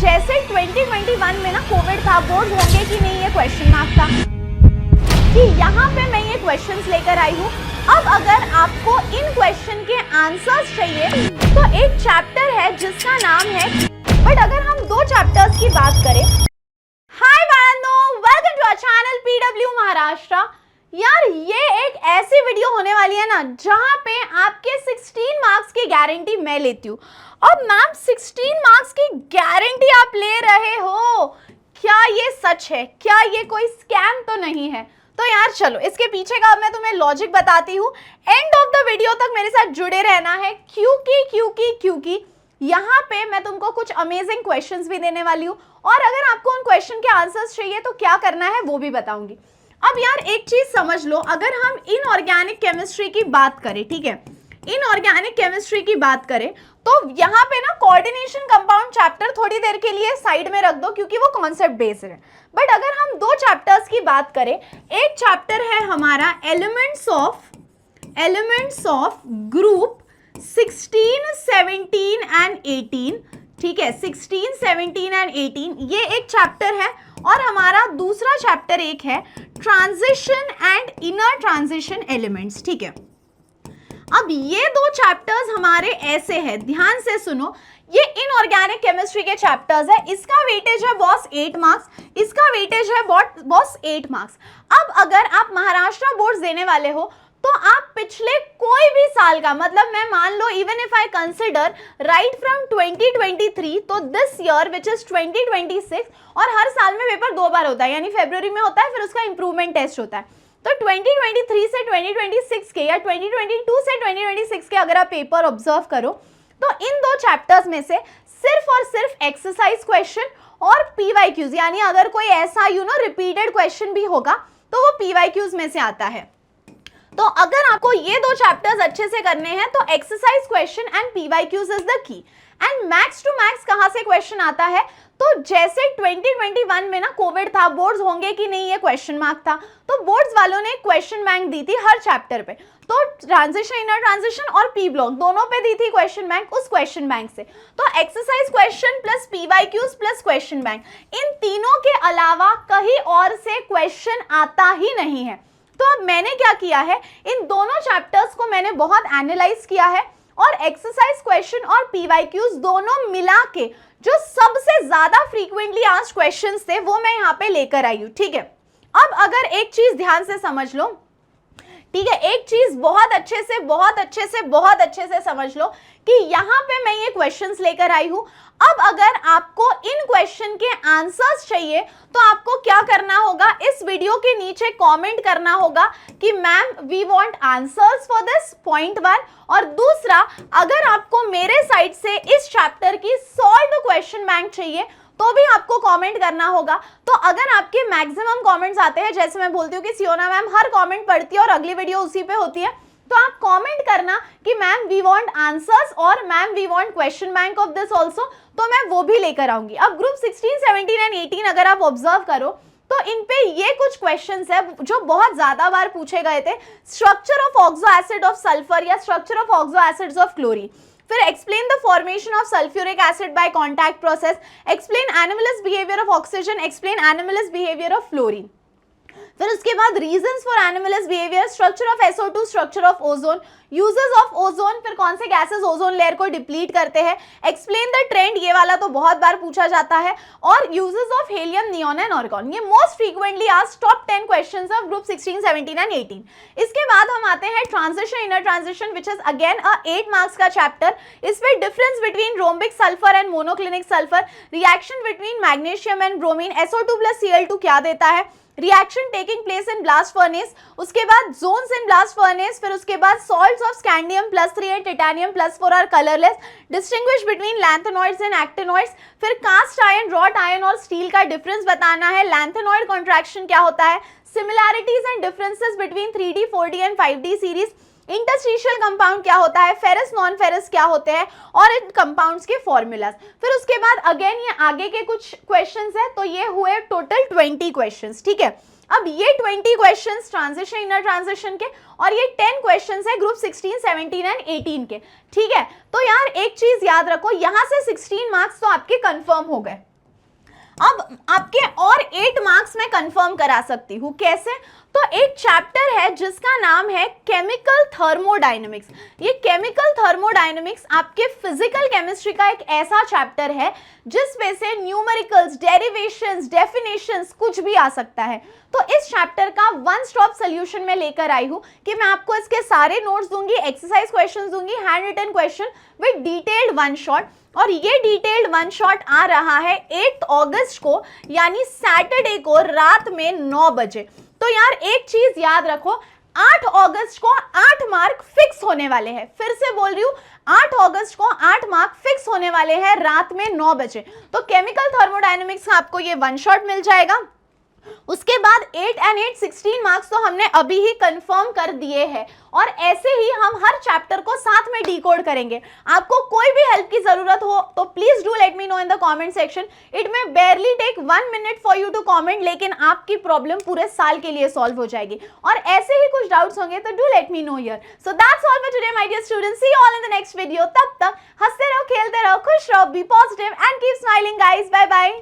जैसे 2021 में ना कोविड था, बोर्ड होंगे कि नहीं ये क्वेश्चन मार्क था, कि यहाँ पे मैं ये क्वेश्चंस लेकर आई हूँ। अब अगर आपको इन क्वेश्चन के आंसर्स चाहिए तो एक चैप्टर है जिसका नाम है, बट अगर हम दो चैप्टर्स की बात करें। हाय बाळांनो, welcome to our channel PW Maharashtra. यार ये एक ऐसी वीडियो होने वाली है ना जहाँ पे आपके 16 मार्क्स की गारंटी मैं लेती हूँ। अब मैम 16 मार्क्स की गारंटी आप ले रहे हो, क्या ये सच है? क्या ये कोई स्कैम तो नहीं है? तो यार चलो इसके पीछे का मैं तुम्हें लॉजिक बताती हूँ। एंड ऑफ द वीडियो तक मेरे साथ जुड़े रहना है, क्योंकि यहाँ पे मैं तुमको कुछ अमेजिंग क्वेश्चंस भी देने वाली हूँ, और अगर आपको उन क्वेश्चन के आंसर्स चाहिए तो क्या करना है वो भी बताऊंगी। अब यार एक चीज समझ लो, अगर हम इनऑर्गेनिक केमिस्ट्री की बात करें, ठीक है, इनऑर्गेनिक केमिस्ट्री की बात करें तो यहाँ पे ना कोऑर्डिनेशन कंपाउंड चैप्टर थोड़ी देर के लिए साइड में रख दो क्योंकि वो कॉन्सेप्ट बेस्ड है। बट अगर हम दो चैप्टर्स की बात करें, एक चैप्टर है हमारा एलिमेंट्स ऑफ ग्रुप 16, 17 एंड 18, ठीक है, 16, 17 एंड 18 ये एक चैप्टर है, और हमारा दूसरा चैप्टर एक है transition and inner transition elements, ठीक है। अब ये दो चैप्टर्स हमारे ऐसे हैं, ध्यान से सुनो, ये इनऑर्गेनिक केमिस्ट्री के चैप्टर्स है। इसका वेटेज है बॉस 8 मार्क्स, इसका वेटेज है बॉस 8 मार्क्स। अब अगर आप महाराष्ट्र बोर्ड देने वाले हो तो आप पिछले कोई भी साल का, मतलब मैं मान लो even if I consider right from 2023 तो दिस ईयर विच इज 2026, और हर साल में पेपर दो बार होता है, यानी फरवरी में होता है, फिर उसका इंप्रूवमेंट टेस्ट होता है। तो 2023 से 2026 के या 2022 से 2026 के अगर आप पेपर ऑब्जर्व करो तो इन दो चैप्टर्स में से सिर्फ और सिर्फ एक्सरसाइज क्वेश्चन और पीवाईक्यूज, यानी अगर कोई ऐसा रिपीटेड क्वेश्चन भी होगा तो वो पीवाईक्यूज में से आता है। तो अगर आपको ये दो चैप्टर्स अच्छे से करने हैं तो exercise question and PYQs is the key. And max to max कहां से क्वेश्चन आता है, तो जैसे 2021 में ना कोविड था, बोर्ड्स होंगे कि नहीं ये क्वेश्चन मार्क था, तो बोर्ड्स वालों ने क्वेश्चन बैंक दी थी हर चैप्टर पे, तो ट्रांजिशन, इनर ट्रांजिशन और पी ब्लॉक दोनों पे दी थी क्वेश्चन बैंक, उस क्वेश्चन बैंक से। तो exercise question plus PYQs plus question bank, इन तीनों के अलावा कहीं और से क्वेश्चन आता ही नहीं है। तो अब मैंने क्या किया है, इन दोनों चैप्टर्स को मैंने बहुत एनालाइज किया है, और एक्सरसाइज क्वेश्चन और पीवाईक्यूज दोनों मिला के जो सबसे ज्यादा फ्रीक्वेंटली आस्क्ड क्वेश्चंस थे वो मैं यहाँ पे लेकर आई हूँ, ठीक है। अब अगर एक चीज ध्यान से समझ लो, ठीक है, एक चीज बहुत अच्छे से समझ लो कि यहाँ पे मैं ये क्वेश्चंस लेकर आई हूँ। अब अगर आपको इन क्वेश्चन के आंसर्स चाहिए तो आपको क्या करना होगा, इस वीडियो के नीचे कमेंट करना होगा कि ma'am we want answers for this, point 1, और दूसरा अगर आपको मेरे साइड से इस चैप्टर की सॉल्व्ड क्वेश्चन बैंक चाहिए तो भी आपको कमेंट करना होगा। तो अगर आपके मैक्सिमम कमेंट्स आते हैं, जैसे मैं बोलती हूँ कि सियोना मैम हर कमेंट पढ़ती है और अगली वीडियो उसी पे होती है, तो आप कमेंट करना कि मैम वी वांट आंसर्स और ma'am we want question bank of this also, तो मैं वो भी लेकर आऊंगी। अब ग्रुप 16, 17 एंड 18 अगर आप ऑब्जर्व करो तो इन पे ये कुछ क्वेश्चंस है जो बहुत ज्यादा बार पूछे गए थे। Structure of oxo acid of sulphur या structure of oxo acids of chlorine, फिर explain the formation of sulphuric acid by contact process, explain anomalous behaviour of oxygen, explain anomalous behaviour of fluorine, फिर उसके बाद reasons for anomalous behaviour, structure of SO2, structure of ozone, uses of ozone, फिर कौन से gases ozone layer को deplete करते हैं, explain the trend, ये वाला तो बहुत बार पूछा जाता है, और uses of helium, neon and argon. ये most frequently asked top 10 questions of group 16, 17 and 18। इसके बाद हम आते हैं transition, inner transition, which is again a 8 marks का चैप्टर। इसमें difference between rhombic sulphur and monoclinic sulphur, reaction between magnesium and bromine, SO2 plus Cl2 क्या देता है, reaction taking place in blast furnace, उसके बाद जोन्स इन ब्लास्ट फर्नेस, फिर उसके बाद salts of scandium +3 and titanium +4 are colourless, distinguish between lanthanoids and actinoids, फिर cast iron, wrought iron और स्टील का डिफरेंस बताना है, लैंथेनॉइड कॉन्ट्रैक्शन क्या होता है, similarities and differences between 3D, 4D and 5D series, interstitial compound क्या होता है, फेरस नॉन फेरस क्या होते हैं, और इन कंपाउंड्स के फॉर्मूलाज। फिर उसके बाद अगेन ये आगे के कुछ क्वेश्चंस है, तो ये हुए टोटल 20 क्वेश्चंस, ठीक है। अब ये 20 क्वेश्चंस ट्रांजिशन, इनर ट्रांजिशन के, और ये 10 क्वेश्चंस है ग्रुप 16, 17 एंड 18 के, ठीक है। तो यार एक चीज याद रखो, यहाँ से 16 मार्क्स तो आपके कंफर्म हो गए, अब आपके और 8 मार्क्स मैं कंफर्म करा सकती हूँ। कैसे? तो एक चैप्टर है जिसका नाम है केमिकल थर्मोडायनेमिक्स। ये केमिकल थर्मोडायनेमिक्स आपके फिजिकल केमिस्ट्री का एक ऐसा चैप्टर है जिसमें से न्यूमेरिकल्स, डेरिवेशंस, डेफिनेशंस कुछ भी आ सकता है। तो इस चैप्टर का वन स्टॉप सोल्यूशन मैं लेकर आई हूँ कि मैं आपको इसके सारे नोट्स दूंगी, एक्सरसाइज क्वेश्चन दूंगी, hand written question with detailed one shot. और ये डिटेल्ड वन शॉट आ रहा है 8 अगस्त को, यानी सैटरडे को रात में 9 बजे। तो यार एक चीज याद रखो, 8 अगस्त को 8 मार्क फिक्स होने वाले हैं। फिर से बोल रही हूँ, 8 अगस्त को 8 मार्क फिक्स होने वाले हैं रात में 9 बजे। तो केमिकल थर्मोडायनेमिक्स का आपको ये वन शॉट मिल जाएगा। उसके बाद 8 and 8 16 मार्क्स तो हमने अभी ही कंफर्म कर दिए हैं, और ऐसे ही हम हर चैप्टर को साथ में डिकोड करेंगे। आपको कोई भी हेल्प की जरूरत हो तो please do let me know in the comment section. It may barely take 1 minute for you to comment, लेकिन आपकी प्रॉब्लम पूरे साल के लिए सॉल्व हो जाएगी। और ऐसे ही कुछ डाउट्स होंगे तो do let me know here. So that's all for today my dear students, see you all in the next video. तब तक हंसते रहो, खेलते रहो, खुश रहो, be positive and keep smiling guys. Bye bye.